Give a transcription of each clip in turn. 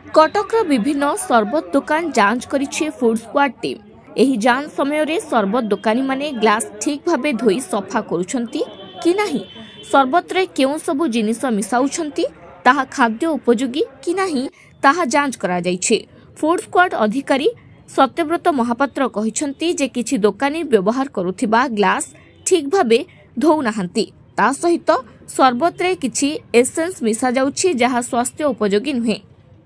कटकर विभिन्न सरबत दुकान जांच करिछि फूड स्क्वाड टीम। एही जांच समय रे सरबत दुकानी माने ग्लास ठीक भाबे धोई सफा करूछंती कि नाही, सरबत रे केउ सबु जिनिस मिसाउछंती ताहा खाद्य उपयोगी कि नाही ताहा जांच करा जाइछि। फूड स्क्वाड अधिकारी सत्यव्रत महापात्र कहिछंती जे किछि दुकानी व्यवहार करुथिबा ग्लास ठीक भाबे धोउ नाहंती, ता सहित सरबत रे किछि एसेंस मिसा जाउछि जहा स्वास्थ्य उपयोगी नुहे।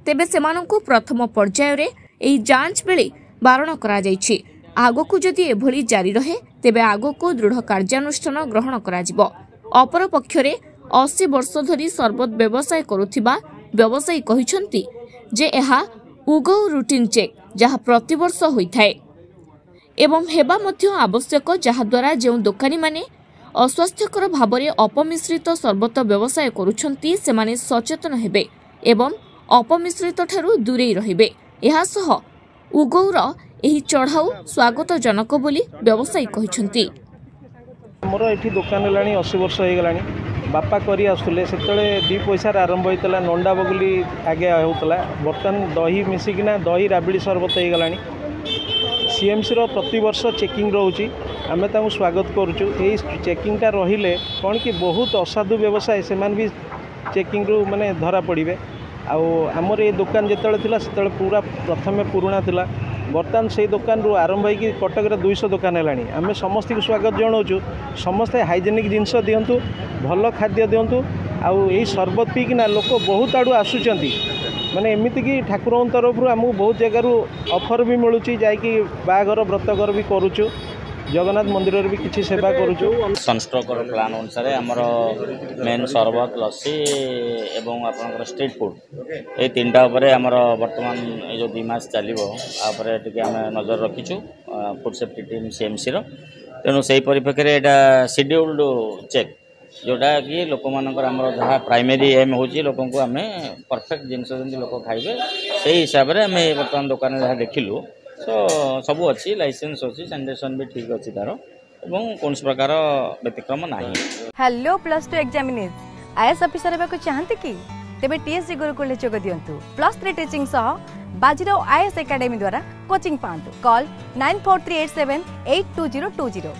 तेबे सेमानंकु प्रथम पर्याय रे एही जांच बेले बारण करा जाइछि। आगोकु जदि एभली जारी रहे तेबे आगोकु दृढ़ कार्यानुष्ठान ग्रहण करा जिवो। अपर पक्षरे 80 वर्ष धरी सरबत व्यवसाय करुथिबा व्यवसायी कहिछंती जे एहा उगौ रूटीन चेक जहा प्रतिवर्ष होइथाय एवं हेबा मध्य आवश्यक, जहा द्वारा जे दुकानी माने अस्वास्थ्यकर भावरे अपमिश्रित सरबत व्यवसाय करुछंती सेमाने सचेतन हेबे एवं अपमिश्रित ठारू दूरे रहिबे। एहा सह उगौर एही चढ़ाऊ स्वागतजनक बोली व्यवसायी कहिछंती। मोर एठी दुकान लानी 80 वर्ष हो गलानी। बापा करी आसुले सेतले 2 पैसा आरंभ होइतला, नंडा बगुली आगे होतला। बर्तन दही मिसिकिना दही राबिड़ी सरबत हो गलानी। सीएमसी रो प्रति वर्ष चेकिंग रोची, आमे ताऊ स्वागत करूछु। एही चेकिंगटा रहिले कोन कि बहुत असाधु व्यवसाय सेमान भी चेकिंग रो माने धरा पड़िबे। आउ आमर ये दुकान जिते थिला सेतले पूरा प्रथमे पुराना थिला। बर्तमान से दुकान रू आरंभ होगी कटक 200 दुकान है। आम समस्त को स्वागत जनाऊँ। समस्ते हाइजेनिक जिनस दिंतु, भल खाद्य दिंतु। आई सरबत पीकिना लोक बहुत आड़ू आसुंच माने एमती कि ठाकुर तरफ आमको बहुत जगार ऑफर भी मिलूँ, जाकि बाघर व्रतघर भी करुचु, जगन्नाथ मंदिर भी किसी सेवा करुचु। सनस्ट्रोक प्लान अनुसार आमर मेन सरबत लस्सी एवं आपनकर स्ट्रीट फूड ये तीनटा उपरे आमर वर्तमान ये जो 2 मास चलिबो आपरे टिके आम नजर रखीचु फूड सेफ्टी टीम सीएमसी रो। तेणु से परिप्रेक्षी में यहाँ शेड्यूल्ड चेक जोटा कि लोक मानकर आमर जहाँ प्राइमरी एम हो लोक आम परफेक्ट जिनस लोक खाइबे से हिसाब से आम बर्तमान दुकान जहाँ देखिलु तो सब अच्छी लाइसेंस अच्छी सैनिटेशन भी ठीक अच्छी तार एवं कौन प्रकार व्यतिक्रम ना। Hello plus 2 examinees IAS officer हेबाकु चाहते कि तेबे टीएससी गुरुकुल जोग दियंतु। +3 टीचिंग सह बाजीराव आईएएस एकेडमी द्वारा कोचिंग पांतु। कॉल 9438782020।